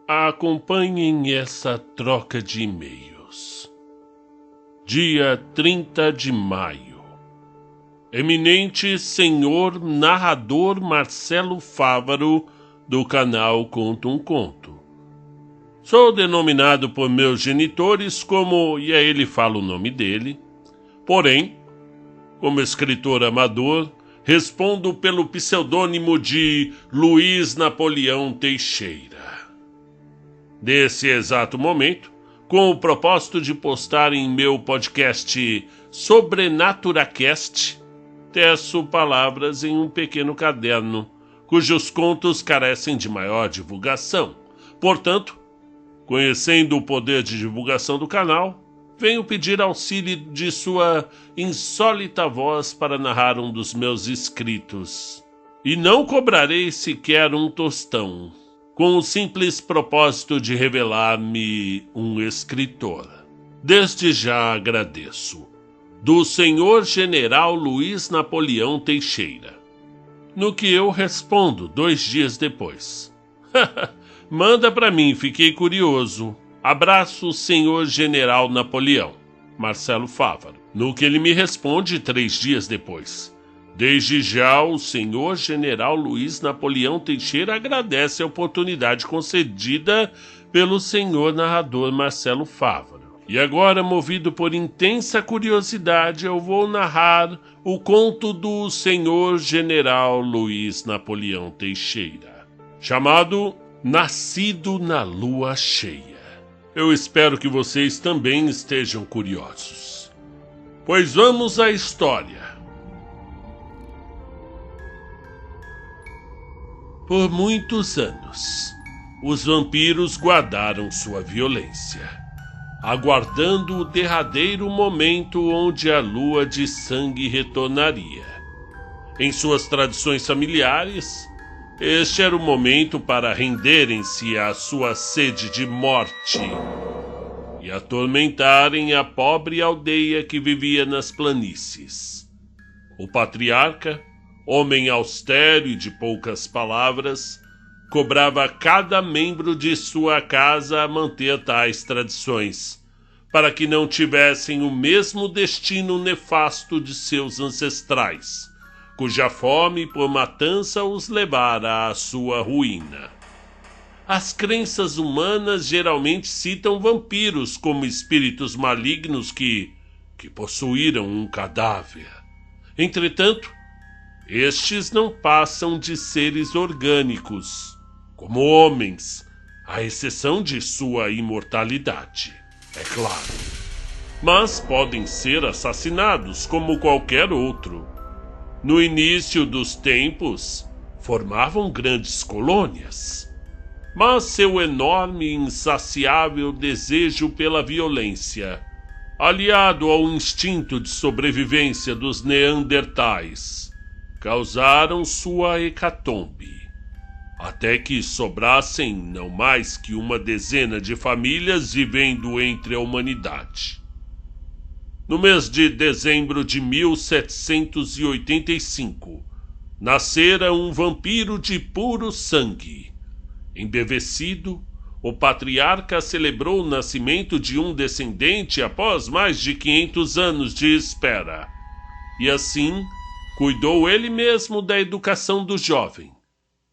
Acompanhem essa troca de e-mails. Dia 30 de maio. Eminente senhor narrador Marcelo Fávaro, do canal Conto um Conto. Sou denominado por meus genitores como, e aí ele fala o nome dele, porém, como escritor amador, respondo pelo pseudônimo de Luiz Napoleão Teixeira. Nesse exato momento, com o propósito de postar em meu podcast Sobrenaturacast, teço palavras em um pequeno caderno, cujos contos carecem de maior divulgação. Portanto, conhecendo o poder de divulgação do canal, venho pedir auxílio de sua insólita voz para narrar um dos meus escritos. E não cobrarei sequer um tostão, com o simples propósito de revelar-me um escritor. Desde já agradeço. Do senhor general Luiz Napoleão Teixeira. No que eu respondo 2 dias depois. Manda pra mim, fiquei curioso. Abraço, senhor general Napoleão. Marcelo Fávaro. No que ele me responde 3 dias depois. Desde já, o senhor general Luiz Napoleão Teixeira agradece a oportunidade concedida pelo senhor narrador Marcelo Fávaro. E agora, movido por intensa curiosidade, eu vou narrar o conto do senhor general Luiz Napoleão Teixeira, chamado Nascido na Lua Cheia. Eu espero que vocês também estejam curiosos. Pois vamos à história. Por muitos anos, os vampiros guardaram sua violência, aguardando o derradeiro momento onde a lua de sangue retornaria. Em suas tradições familiares, este era o momento para renderem-se à sua sede de morte e atormentarem a pobre aldeia que vivia nas planícies. O patriarca, homem austero e de poucas palavras, cobrava a cada membro de sua casa a manter tais tradições, para que não tivessem o mesmo destino nefasto de seus ancestrais, cuja fome por matança os levara à sua ruína. As crenças humanas geralmente citam vampiros como espíritos malignos que possuíram um cadáver. Entretanto, estes não passam de seres orgânicos, como homens, à exceção de sua imortalidade, é claro. Mas podem ser assassinados como qualquer outro. No início dos tempos, formavam grandes colônias, mas seu enorme e insaciável desejo pela violência, aliado ao instinto de sobrevivência dos neandertais, causaram sua hecatombe, até que sobrassem não mais que uma dezena de famílias vivendo entre a humanidade. No mês de dezembro de 1785, nascera um vampiro de puro sangue. Embevecido, o patriarca celebrou o nascimento de um descendente após mais de 500 anos de espera, e assim cuidou ele mesmo da educação do jovem,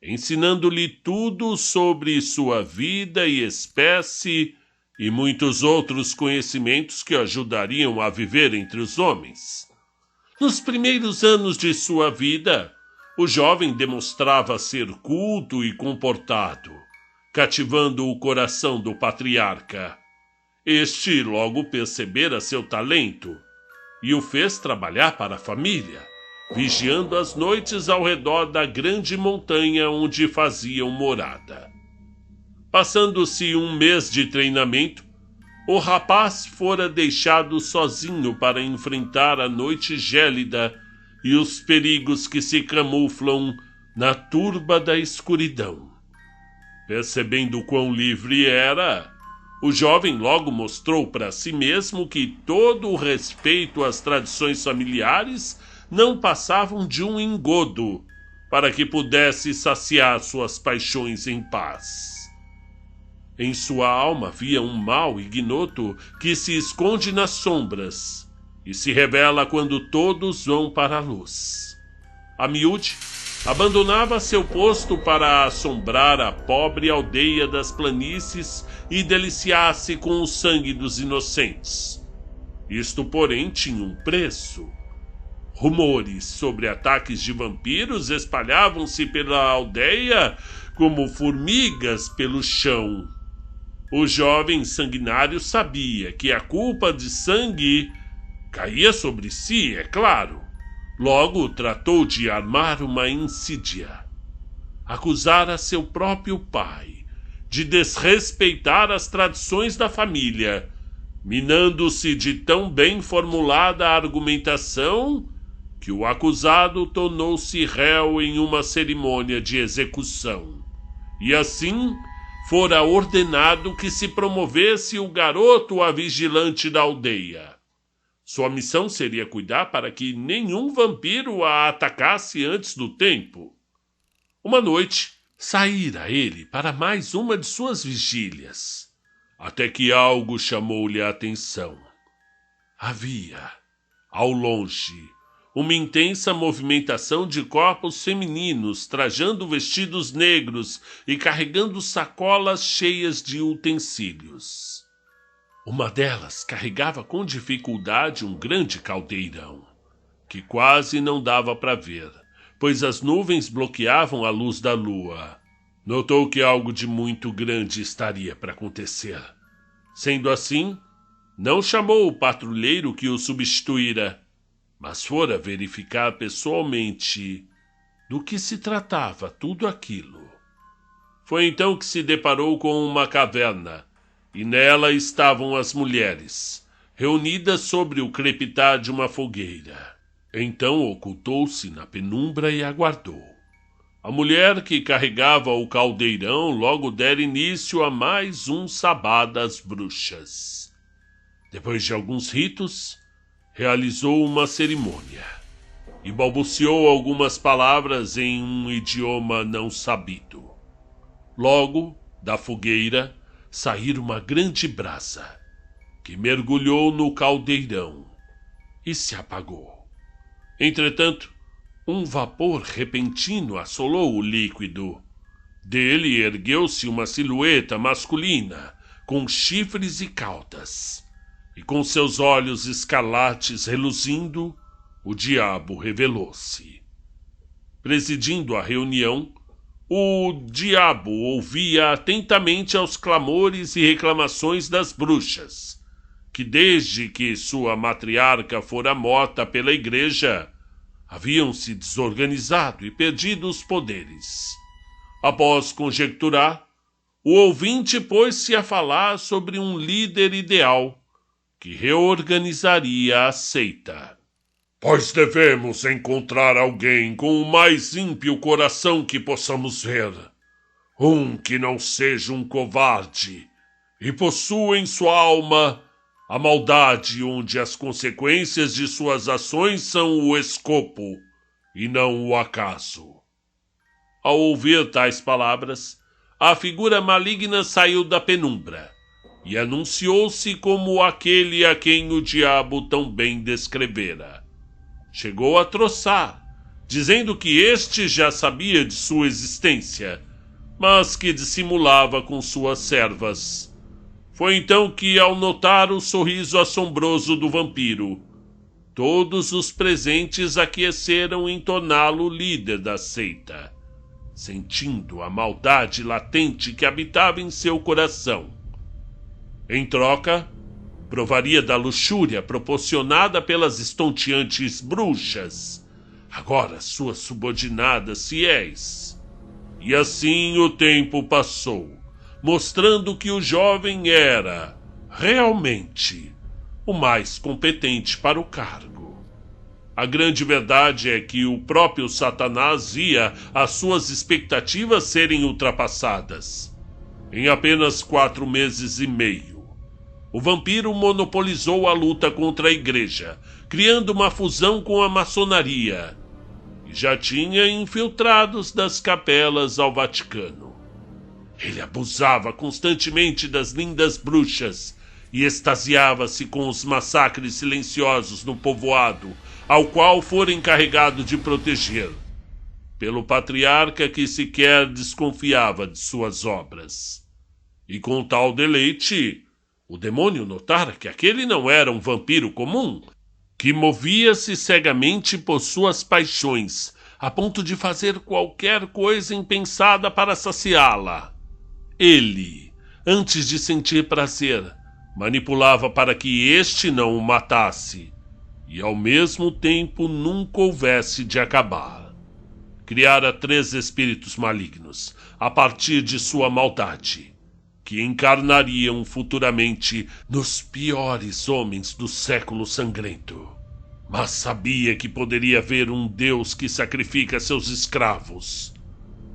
ensinando-lhe tudo sobre sua vida e espécie e muitos outros conhecimentos que o ajudariam a viver entre os homens. Nos primeiros anos de sua vida, o jovem demonstrava ser culto e comportado, cativando o coração do patriarca. Este logo percebera seu talento e o fez trabalhar para a família, vigiando as noites ao redor da grande montanha onde faziam morada. Passando-se um mês de treinamento, o rapaz fora deixado sozinho para enfrentar a noite gélida e os perigos que se camuflam na turba da escuridão. Percebendo quão livre era, o jovem logo mostrou para si mesmo que todo o respeito às tradições familiares não passavam de um engodo, para que pudesse saciar suas paixões em paz. Em sua alma havia um mal ignoto que se esconde nas sombras e se revela quando todos vão para a luz. A miúde abandonava seu posto para assombrar a pobre aldeia das planícies e deliciar-se com o sangue dos inocentes. Isto, porém, tinha um preço. Rumores sobre ataques de vampiros espalhavam-se pela aldeia como formigas pelo chão. O jovem sanguinário sabia que a culpa de sangue caía sobre si, é claro. Logo tratou de armar uma insídia. Acusara seu próprio pai de desrespeitar as tradições da família, minando-se de tão bem formulada argumentação que o acusado tornou-se réu em uma cerimônia de execução. E assim fora ordenado que se promovesse o garoto a vigilante da aldeia. Sua missão seria cuidar para que nenhum vampiro a atacasse antes do tempo. Uma noite, saíra ele para mais uma de suas vigílias, até que algo chamou-lhe a atenção. Havia, ao longe, uma intensa movimentação de corpos femininos trajando vestidos negros e carregando sacolas cheias de utensílios. Uma delas carregava com dificuldade um grande caldeirão, que quase não dava para ver, pois as nuvens bloqueavam a luz da lua. Notou que algo de muito grande estaria para acontecer. Sendo assim, não chamou o patrulheiro que o substituíra, mas fora verificar pessoalmente do que se tratava tudo aquilo. Foi então que se deparou com uma caverna, e nela estavam as mulheres, reunidas sobre o crepitar de uma fogueira. Então ocultou-se na penumbra e aguardou. A mulher que carregava o caldeirão logo dera início a mais um sabá das bruxas. Depois de alguns ritos, realizou uma cerimônia e balbuciou algumas palavras em um idioma não sabido. Logo, da fogueira, saíra uma grande brasa, que mergulhou no caldeirão e se apagou. Entretanto, um vapor repentino assolou o líquido. Dele ergueu-se uma silhueta masculina, com chifres e caudas, e com seus olhos escarlates reluzindo, o diabo revelou-se. Presidindo a reunião, o diabo ouvia atentamente aos clamores e reclamações das bruxas, que desde que sua matriarca fora morta pela igreja, haviam se desorganizado e perdido os poderes. Após conjecturar, o ouvinte pôs-se a falar sobre um líder ideal que reorganizaria a seita. Pois devemos encontrar alguém com o mais ímpio coração que possamos ver. Um que não seja um covarde e possua em sua alma a maldade onde as consequências de suas ações são o escopo e não o acaso. Ao ouvir tais palavras, a figura maligna saiu da penumbra e anunciou-se como aquele a quem o diabo tão bem descrevera. Chegou a troçar, dizendo que este já sabia de sua existência, mas que dissimulava com suas servas. Foi então que, ao notar o sorriso assombroso do vampiro, todos os presentes aqueceram em torná-lo líder da seita, sentindo a maldade latente que habitava em seu coração. Em troca, provaria da luxúria proporcionada pelas estonteantes bruxas, agora suas subordinadas fiéis. E assim o tempo passou, mostrando que o jovem era, realmente, o mais competente para o cargo. A grande verdade é que o próprio Satanás via as suas expectativas serem ultrapassadas. Em apenas 4 meses e meio, o vampiro monopolizou a luta contra a igreja, criando uma fusão com a maçonaria, e já tinha infiltrados das capelas ao Vaticano. Ele abusava constantemente das lindas bruxas e extasiava-se com os massacres silenciosos no povoado, ao qual fora encarregado de proteger, pelo patriarca que sequer desconfiava de suas obras. E com tal deleite, o demônio notara que aquele não era um vampiro comum, que movia-se cegamente por suas paixões, a ponto de fazer qualquer coisa impensada para saciá-la. Ele, antes de sentir prazer, manipulava para que este não o matasse, e ao mesmo tempo nunca houvesse de acabar. Criara 3 espíritos malignos, a partir de sua maldade, que encarnariam futuramente nos piores homens do século sangrento. Mas sabia que poderia haver um Deus que sacrifica seus escravos.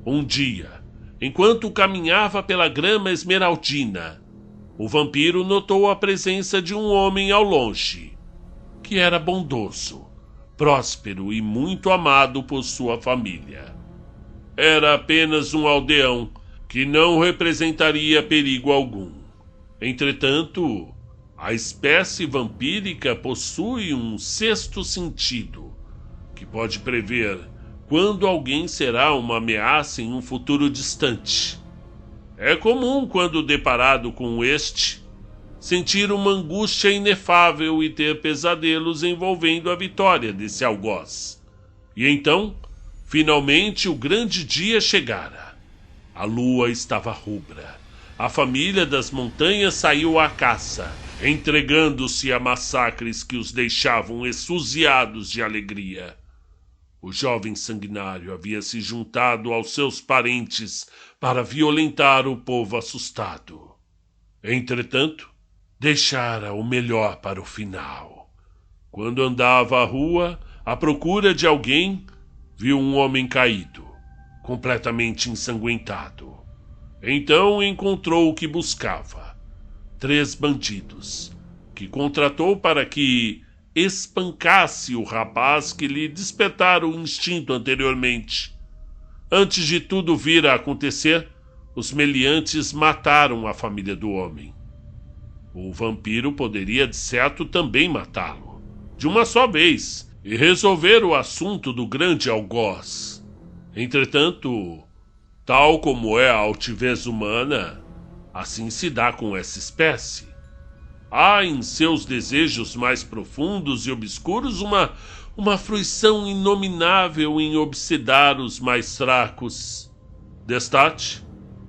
Um dia, enquanto caminhava pela grama esmeraldina, o vampiro notou a presença de um homem ao longe, que era bondoso, próspero e muito amado por sua família. Era apenas um aldeão que não representaria perigo algum. Entretanto, a espécie vampírica possui um 6º sentido, que pode prever quando alguém será uma ameaça em um futuro distante. É comum, quando deparado com este, sentir uma angústia inefável e ter pesadelos envolvendo a vitória desse algoz. E então, finalmente, o grande dia chegara. A lua estava rubra. A família das montanhas saiu à caça, entregando-se a massacres que os deixavam extasiados de alegria. O jovem sanguinário havia se juntado aos seus parentes para violentar o povo assustado. Entretanto, deixara o melhor para o final. Quando andava à rua, à procura de alguém, viu um homem caído, completamente ensanguentado. Então encontrou o que buscava: 3 bandidos, que contratou para que espancasse o rapaz que lhe despertara o instinto anteriormente. Antes de tudo vir a acontecer, os meliantes mataram a família do homem. O vampiro poderia de certo também matá-lo, de uma só vez, e resolver o assunto do grande algoz. Entretanto, tal como é a altivez humana, assim se dá com essa espécie. Há em seus desejos mais profundos e obscuros uma fruição inominável em obsedar os mais fracos. Destarte,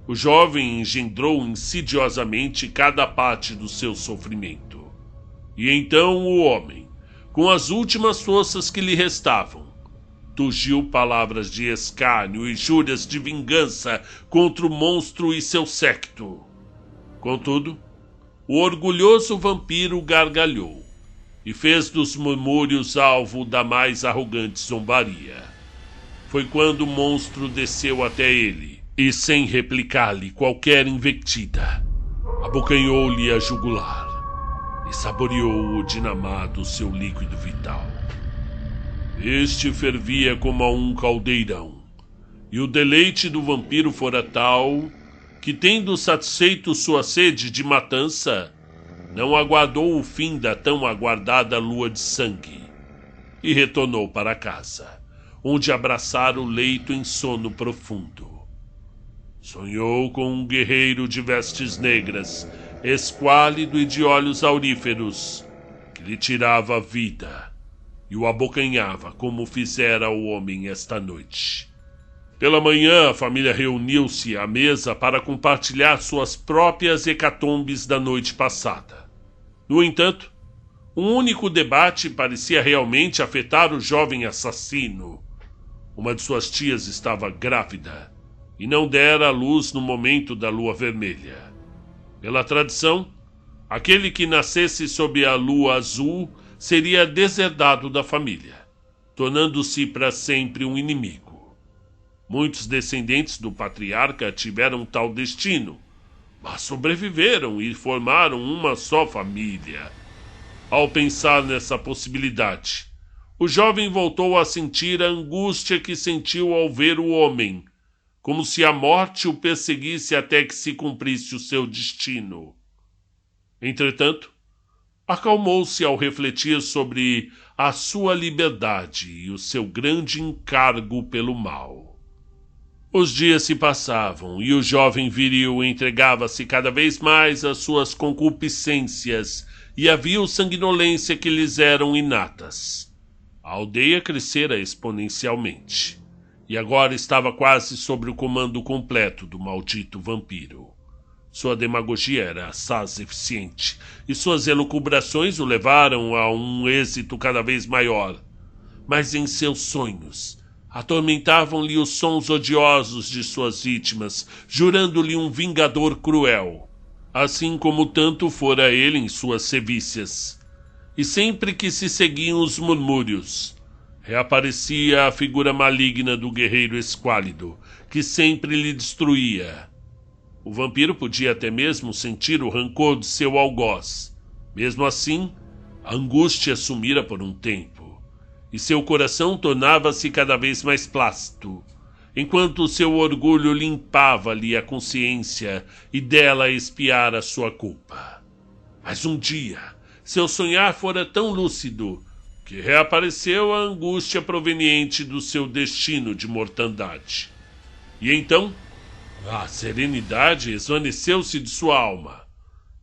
o jovem engendrou insidiosamente cada parte do seu sofrimento. E então o homem, com as últimas forças que lhe restavam, turgiu palavras de escárnio e júrias de vingança contra o monstro e seu séquito. Contudo, o orgulhoso vampiro gargalhou e fez dos murmúrios alvo da mais arrogante zombaria. Foi quando o monstro desceu até ele e, sem replicar-lhe qualquer invectiva, abocanhou-lhe a jugular e saboreou-o dinamado seu líquido vital. Este fervia como a um caldeirão, e o deleite do vampiro fora tal que, tendo satisfeito sua sede de matança, não aguardou o fim da tão aguardada lua de sangue e retornou para casa, onde abraçara o leito em sono profundo. Sonhou com um guerreiro de vestes negras, esquálido e de olhos auríferos, que lhe tirava a vida e o abocanhava como fizera o homem esta noite. Pela manhã, a família reuniu-se à mesa para compartilhar suas próprias hecatombes da noite passada. No entanto, um único debate parecia realmente afetar o jovem assassino. Uma de suas tias estava grávida e não dera à luz no momento da lua vermelha. Pela tradição, aquele que nascesse sob a lua azul seria deserdado da família, tornando-se para sempre um inimigo. Muitos descendentes do patriarca tiveram tal destino, mas sobreviveram e formaram uma só família. Ao pensar nessa possibilidade, o jovem voltou a sentir a angústia que sentiu ao ver o homem, como se a morte o perseguisse até que se cumprisse o seu destino. Entretanto, acalmou-se ao refletir sobre a sua liberdade e o seu grande encargo pelo mal. Os dias se passavam e o jovem viril entregava-se cada vez mais às suas concupiscências e à vil sanguinolência que lhes eram inatas. A aldeia crescera exponencialmente e agora estava quase sob o comando completo do maldito vampiro. Sua demagogia era assaz eficiente e suas elucubrações o levaram a um êxito cada vez maior. Mas em seus sonhos atormentavam-lhe os sons odiosos de suas vítimas, jurando-lhe um vingador cruel, assim como tanto fora ele em suas sevícias. E sempre que se seguiam os murmúrios, reaparecia a figura maligna do guerreiro esquálido, que sempre lhe destruía. O vampiro podia até mesmo sentir o rancor de seu algoz. Mesmo assim, a angústia sumira por um tempo, e seu coração tornava-se cada vez mais plácido, enquanto seu orgulho limpava-lhe a consciência e dela espiara a sua culpa. Mas um dia, seu sonhar fora tão lúcido que reapareceu a angústia proveniente do seu destino de mortandade. E então, a serenidade esvaneceu-se de sua alma,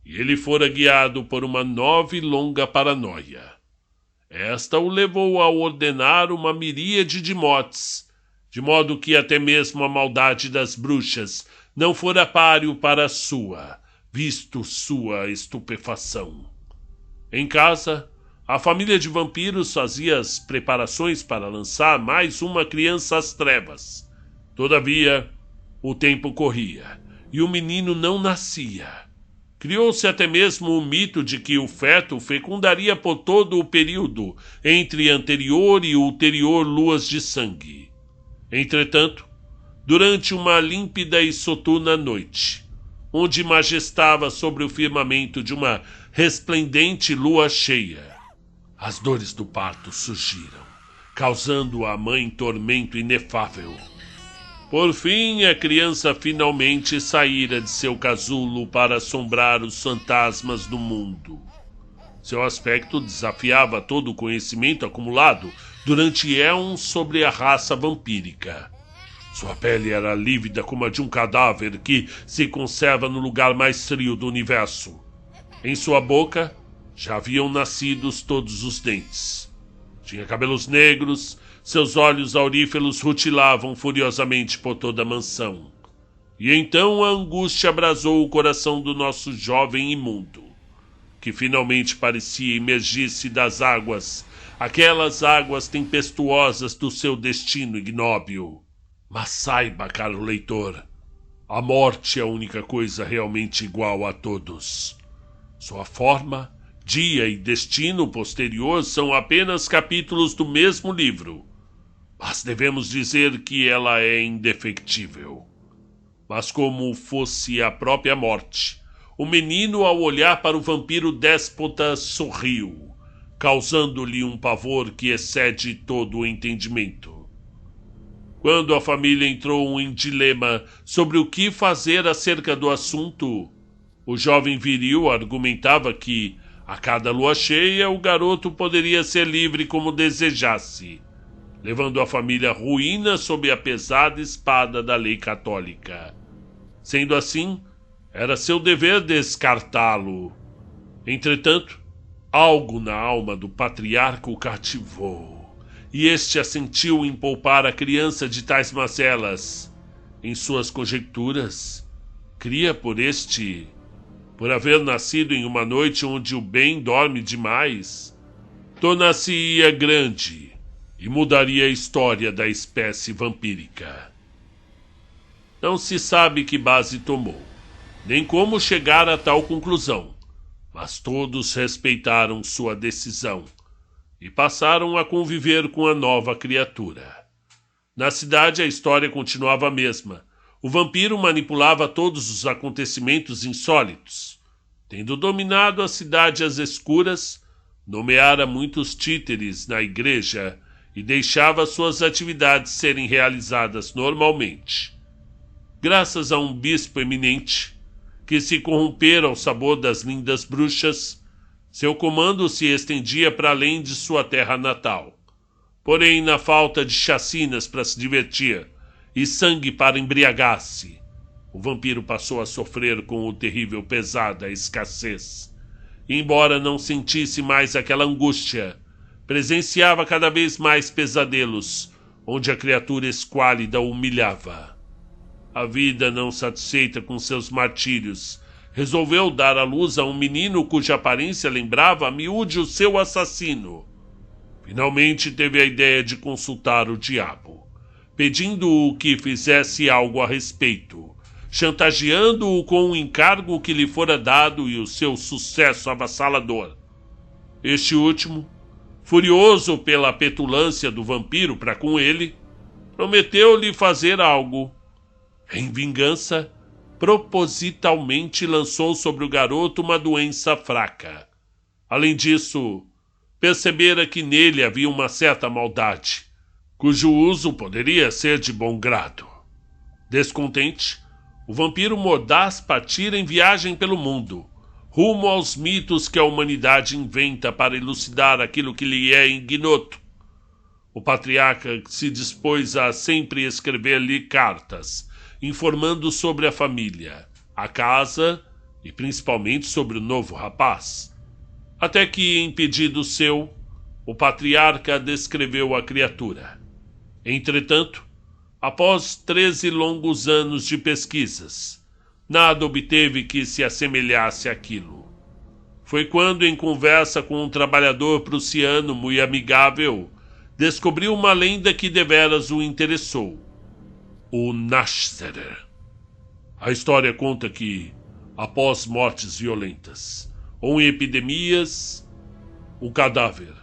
e ele fora guiado por uma nova e longa paranoia. Esta o levou a ordenar uma miríade de motes, de modo que até mesmo a maldade das bruxas não fora páreo para a sua, visto sua estupefação. Em casa, a família de vampiros fazia as preparações para lançar mais uma criança às trevas. Todavia, o tempo corria e o menino não nascia. Criou-se até mesmo o mito de que o feto fecundaria por todo o período entre anterior e ulterior luas de sangue. Entretanto, durante uma límpida e soturna noite, onde majestava sobre o firmamento de uma resplendente lua cheia, as dores do parto surgiram, causando à mãe tormento inefável. Por fim, a criança finalmente saíra de seu casulo para assombrar os fantasmas do mundo. Seu aspecto desafiava todo o conhecimento acumulado durante éons sobre a raça vampírica. Sua pele era lívida como a de um cadáver que se conserva no lugar mais frio do universo. Em sua boca já haviam nascido todos os dentes. Tinha cabelos negros. Seus olhos auríferos rutilavam furiosamente por toda a mansão. E então a angústia abrasou o coração do nosso jovem imundo, que finalmente parecia emergir-se das águas, aquelas águas tempestuosas do seu destino ignóbil. Mas saiba, caro leitor, a morte é a única coisa realmente igual a todos. Sua forma, dia e destino posterior são apenas capítulos do mesmo livro. Mas devemos dizer que ela é indefectível. Mas como fosse a própria morte, o menino, ao olhar para o vampiro déspota, sorriu, causando-lhe um pavor que excede todo o entendimento. Quando a família entrou em dilema sobre o que fazer acerca do assunto, o jovem viril argumentava que, a cada lua cheia, o garoto poderia ser livre como desejasse, levando a família à ruína sob a pesada espada da lei católica. Sendo assim, era seu dever descartá-lo. Entretanto, algo na alma do patriarca o cativou, e este assentiu em poupar a criança de tais mazelas. Em suas conjecturas, cria por haver nascido em uma noite onde o bem dorme demais, tornar-se-ia grande e mudaria a história da espécie vampírica. Não se sabe que base tomou, nem como chegar a tal conclusão, mas todos respeitaram sua decisão e passaram a conviver com a nova criatura. Na cidade a história continuava a mesma. O vampiro manipulava todos os acontecimentos insólitos. Tendo dominado a cidade às escuras, nomeara muitos títeres na igreja e deixava suas atividades serem realizadas normalmente. graças a um bispo eminente, que se corrompera ao sabor das lindas bruxas, seu comando se estendia para além de sua terra natal. Porém, na falta de chacinas para se divertir e sangue para embriagar-se, o vampiro passou a sofrer com o terrível pesar da escassez. E, embora não sentisse mais aquela angústia, presenciava cada vez mais pesadelos, onde a criatura esquálida o humilhava. A vida, não satisfeita com seus martírios, resolveu dar à luz a um menino cuja aparência lembrava a miúde o seu assassino. Finalmente teve a ideia de consultar o diabo, pedindo-o que fizesse algo a respeito, chantageando-o com o encargo que lhe fora dado e o seu sucesso avassalador. Este último, furioso pela petulância do vampiro para com ele, prometeu-lhe fazer algo. Em vingança, propositalmente lançou sobre o garoto uma doença fraca. Além disso, percebera que nele havia uma certa maldade, cujo uso poderia ser de bom grado. Descontente, o vampiro mordaz partira em viagem pelo mundo, rumo aos mitos que a humanidade inventa para elucidar aquilo que lhe é ignoto. O patriarca se dispôs a sempre escrever-lhe cartas, informando sobre a família, a casa e principalmente sobre o novo rapaz. Até que, em pedido seu, o patriarca descreveu a criatura. Entretanto, após 13 longos anos de pesquisas, nada obteve que se assemelhasse àquilo. Foi quando, em conversa com um trabalhador prussiano muito amigável, descobriu uma lenda que deveras o interessou: o Nachtseher. A história conta que, após mortes violentas ou em epidemias, o cadáver,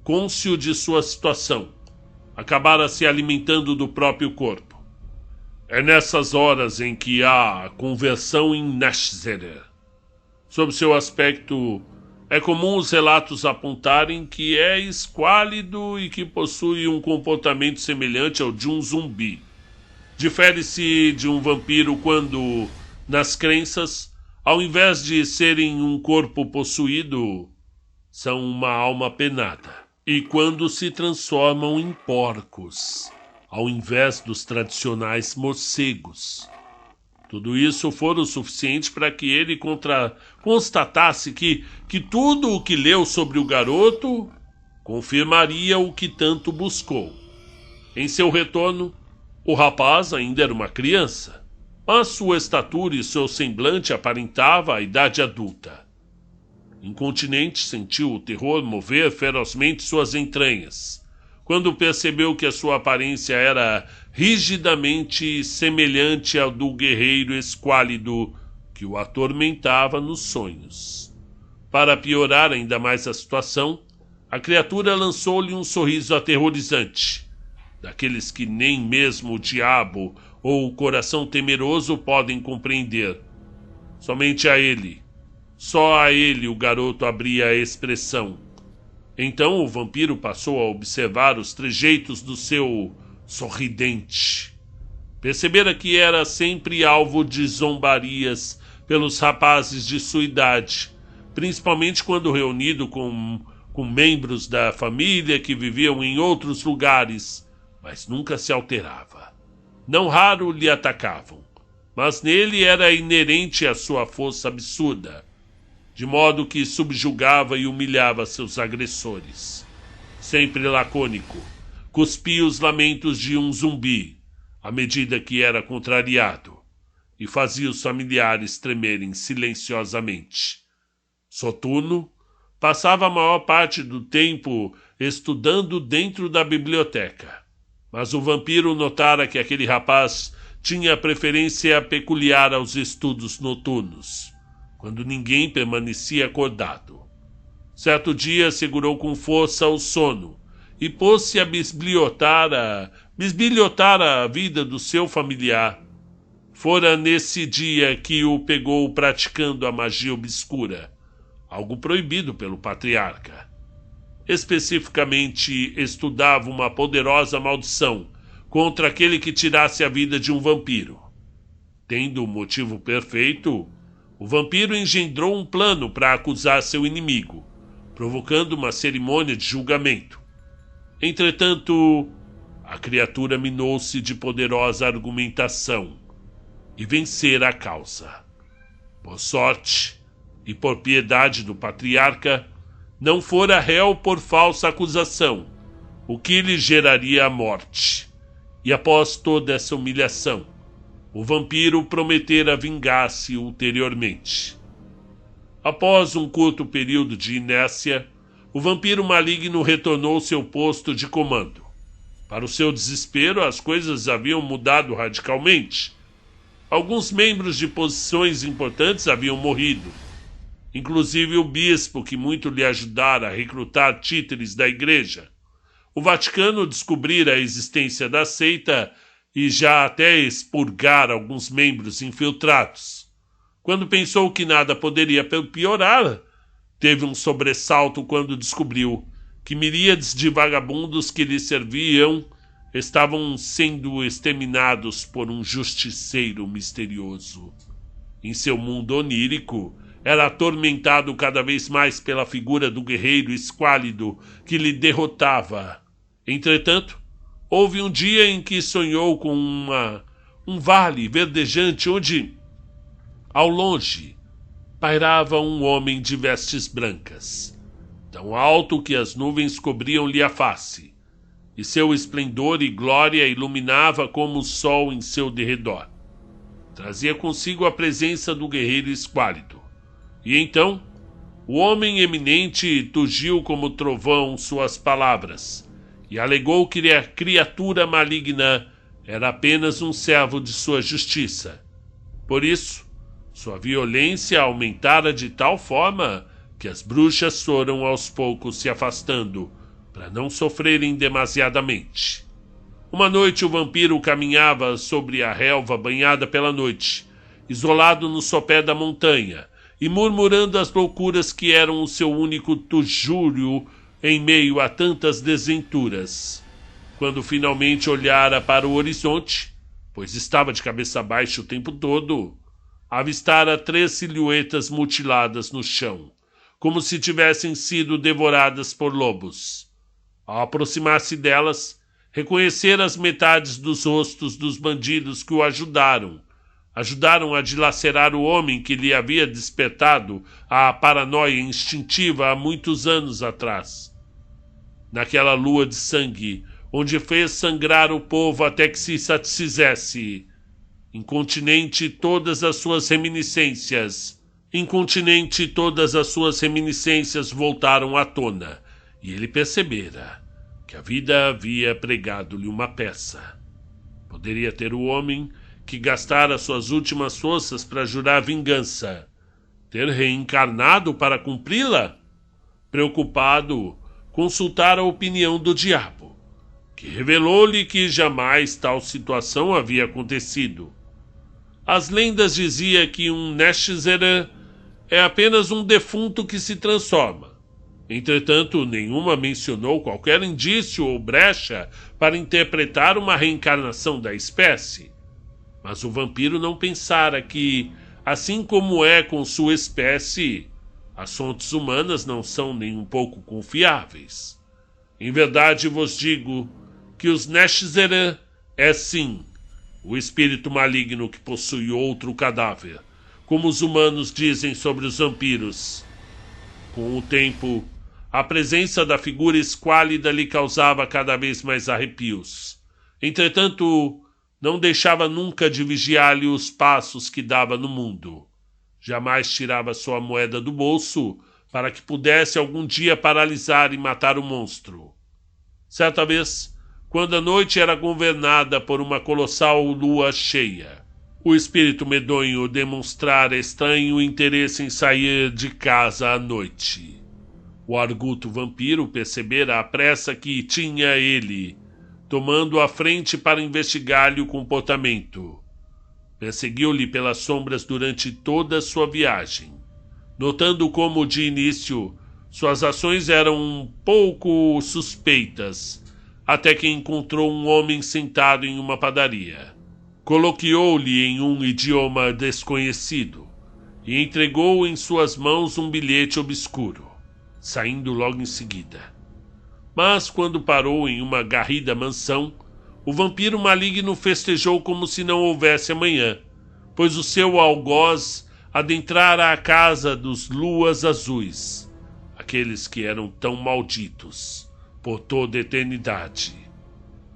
cônscio de sua situação, acabara se alimentando do próprio corpo. É nessas horas em que há a conversão em Nachtseher. Sob seu aspecto, é comum os relatos apontarem que é esquálido e que possui um comportamento semelhante ao de um zumbi. Difere-se de um vampiro quando, nas crenças, ao invés de serem um corpo possuído, são uma alma penada. E quando se transformam em porcos, ao invés dos tradicionais morcegos. Tudo isso fora o suficiente para que ele constatasse que tudo o que leu sobre o garoto confirmaria o que tanto buscou. Em seu retorno, o rapaz ainda era uma criança, mas sua estatura e seu semblante aparentava a idade adulta. Incontinente, sentiu o terror mover ferozmente suas entranhas, quando percebeu que a sua aparência era rigidamente semelhante ao do guerreiro esquálido que o atormentava nos sonhos. Para piorar ainda mais a situação, a criatura lançou-lhe um sorriso aterrorizante, daqueles que nem mesmo o diabo ou o coração temeroso podem compreender. Somente a ele, só a ele o garoto abria a expressão. Então o vampiro passou a observar os trejeitos do seu sorridente. Percebera que era sempre alvo de zombarias pelos rapazes de sua idade, principalmente quando reunido com membros da família que viviam em outros lugares, mas nunca se alterava. Não raro lhe atacavam, mas nele era inerente a sua força absurda, de modo que subjugava e humilhava seus agressores. Sempre lacônico, cuspia os lamentos de um zumbi, à medida que era contrariado, e fazia os familiares tremerem silenciosamente. Soturno, passava a maior parte do tempo estudando dentro da biblioteca, mas o vampiro notara que aquele rapaz tinha preferência peculiar aos estudos noturnos, quando ninguém permanecia acordado. Certo dia segurou com força o sono e pôs-se a bisbilhotar a vida do seu familiar. Fora nesse dia que o pegou praticando a magia obscura, algo proibido pelo patriarca. Especificamente, estudava uma poderosa maldição contra aquele que tirasse a vida de um vampiro. Tendo o motivo perfeito, o vampiro engendrou um plano para acusar seu inimigo, provocando uma cerimônia de julgamento. Entretanto, a criatura minou-se de poderosa argumentação e vencera a causa. Por sorte e por piedade do patriarca, não fora réu por falsa acusação, o que lhe geraria a morte. E após toda essa humilhação, o vampiro prometera vingar-se ulteriormente. Após um curto período de inércia, o vampiro maligno retornou ao seu posto de comando. Para o seu desespero, as coisas haviam mudado radicalmente. Alguns membros de posições importantes haviam morrido, inclusive o bispo que muito lhe ajudara a recrutar títeres da igreja. O Vaticano descobrira a existência da seita e já até expurgar alguns membros infiltrados. Quando pensou que nada poderia piorar, teve um sobressalto quando descobriu que miríades de vagabundos que lhe serviam estavam sendo exterminados por um justiceiro misterioso. Em seu mundo onírico, era atormentado cada vez mais pela figura do guerreiro esquálido que lhe derrotava. Entretanto, houve um dia em que sonhou com um vale verdejante onde, ao longe, pairava um homem de vestes brancas, tão alto que as nuvens cobriam-lhe a face, e seu esplendor e glória iluminava como o sol em seu derredor. Trazia consigo a presença do guerreiro esquálido. E então, o homem eminente tugiu como trovão suas palavras, e alegou que a criatura maligna era apenas um servo de sua justiça. Por isso, sua violência aumentara de tal forma que as bruxas foram aos poucos se afastando, para não sofrerem demasiadamente. Uma noite o vampiro caminhava sobre a relva banhada pela noite, isolado no sopé da montanha, e murmurando as loucuras que eram o seu único tujúrio em meio a tantas desventuras. Quando finalmente olhara para o horizonte, pois estava de cabeça baixa o tempo todo, avistara 3 silhuetas mutiladas no chão, como se tivessem sido devoradas por lobos. Ao aproximar-se delas, reconhecera as metades dos rostos dos bandidos que o ajudaram a dilacerar o homem que lhe havia despertado a paranoia instintiva há muitos anos atrás. Naquela lua de sangue, onde fez sangrar o povo até que se satisfizesse, incontinente todas as suas reminiscências voltaram à tona, e ele percebera que a vida havia pregado-lhe uma peça. Poderia ter o homem que gastara suas últimas forças para jurar vingança ter reencarnado para cumpri-la? Preocupado, consultara a opinião do diabo, que revelou-lhe que jamais tal situação havia acontecido. As lendas diziam que um Neshzera é apenas um defunto que se transforma. Entretanto, nenhuma mencionou qualquer indício ou brecha para interpretar uma reencarnação da espécie. Mas o vampiro não pensara que, assim como é com sua espécie, as fontes humanas não são nem um pouco confiáveis. Em verdade vos digo que os Neshzera é sim o espírito maligno que possui outro cadáver, como os humanos dizem sobre os vampiros. Com o tempo, a presença da figura esquálida lhe causava cada vez mais arrepios. Entretanto, não deixava nunca de vigiar-lhe os passos que dava no mundo. Jamais tirava sua moeda do bolso para que pudesse algum dia paralisar e matar o monstro. Certa vez, quando a noite era governada por uma colossal lua cheia, o espírito medonho demonstrara estranho interesse em sair de casa à noite. O arguto vampiro percebera a pressa que tinha ele, tomando a frente para investigar-lhe o comportamento. Perseguiu-lhe pelas sombras durante toda a sua viagem, notando como, de início, suas ações eram um pouco suspeitas, até que encontrou um homem sentado em uma padaria. coloquiou-lhe em um idioma desconhecido e entregou em suas mãos um bilhete obscuro, saindo logo em seguida. Mas quando parou em uma garrida mansão, o vampiro maligno festejou como se não houvesse amanhã, pois o seu algoz adentrara a casa dos Luas Azuis, aqueles que eram tão malditos, por toda a eternidade.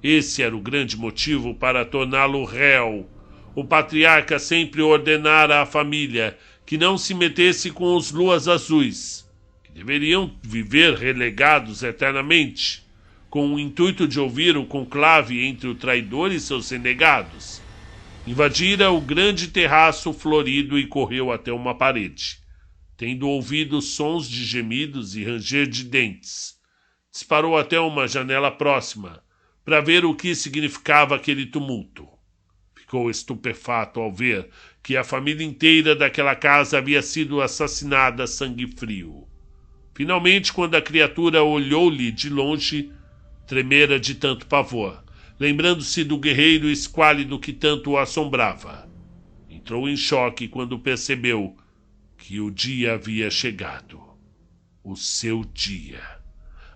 Esse era o grande motivo para torná-lo réu. O patriarca sempre ordenara à família que não se metesse com os Luas Azuis, que deveriam viver relegados eternamente, com o intuito de ouvir o conclave entre o traidor e seus renegados. Invadira o grande terraço florido e correu até uma parede, tendo ouvido sons de gemidos e ranger de dentes. Disparou até uma janela próxima, para ver o que significava aquele tumulto. Ficou estupefato ao ver que a família inteira daquela casa havia sido assassinada a sangue frio. Finalmente, quando a criatura olhou-lhe de longe, tremera de tanto pavor, lembrando-se do guerreiro esquálido que tanto o assombrava. Entrou em choque quando percebeu que o dia havia chegado. O seu dia.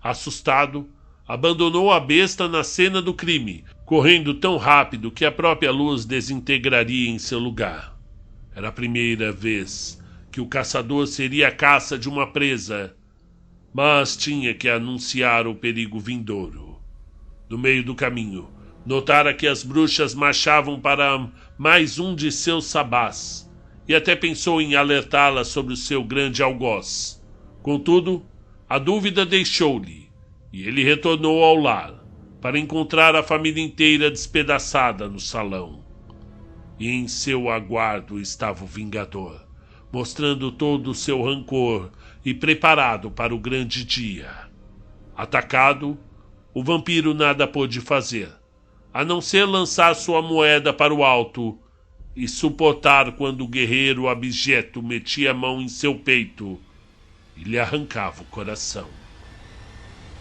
Assustado, abandonou a besta na cena do crime, correndo tão rápido que a própria luz desintegraria em seu lugar. Era a primeira vez que o caçador seria a caça de uma presa, mas tinha que anunciar o perigo vindouro. No meio do caminho, notara que as bruxas marchavam para mais um de seus sabás, e até pensou em alertá-las sobre o seu grande algoz. Contudo, a dúvida deixou-lhe, e ele retornou ao lar, para encontrar a família inteira despedaçada no salão. E em seu aguardo estava o vingador, mostrando todo o seu rancor e preparado para o grande dia. Atacado, o vampiro nada pôde fazer, a não ser lançar sua moeda para o alto e suportar quando o guerreiro abjeto metia a mão em seu peito e lhe arrancava o coração.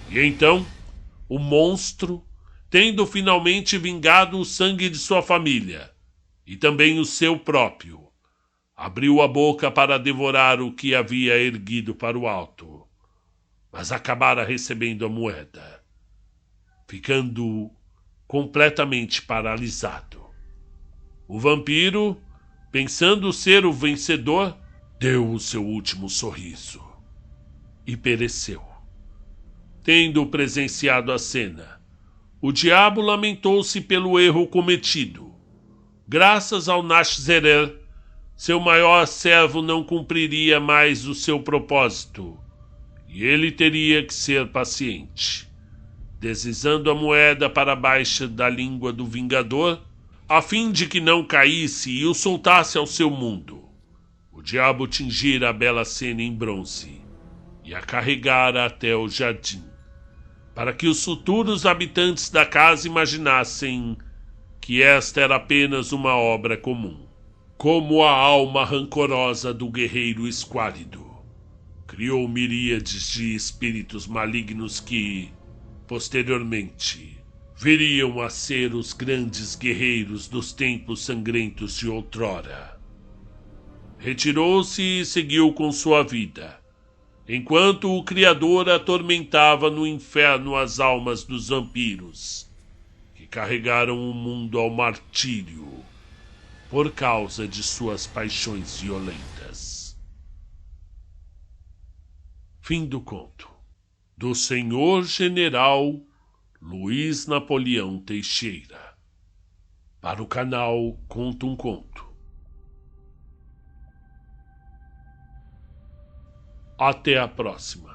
E então, o monstro, tendo finalmente vingado o sangue de sua família, e também o seu próprio, abriu a boca para devorar o que havia erguido para o alto, mas acabara recebendo a moeda, ficando completamente paralisado. O vampiro, pensando ser o vencedor, deu o seu último sorriso e pereceu. Tendo presenciado a cena, o diabo lamentou-se pelo erro cometido. Graças ao Nash-Zerel, seu maior servo não cumpriria mais o seu propósito, e ele teria que ser paciente. Deslizando a moeda para baixo da língua do vingador, a fim de que não caísse e o soltasse ao seu mundo, o diabo tingira a bela cena em bronze e a carregara até o jardim, para que os futuros habitantes da casa imaginassem que esta era apenas uma obra comum. Como a alma rancorosa do guerreiro esquálido, criou miríades de espíritos malignos que, posteriormente, viriam a ser os grandes guerreiros dos tempos sangrentos de outrora. Retirou-se e seguiu com sua vida, enquanto o Criador atormentava no inferno as almas dos vampiros, que carregaram o mundo ao martírio por causa de suas paixões violentas. Fim do conto. Do Senhor General Luiz Napoleão Teixeira, para o canal Conto um Conto. Até a próxima.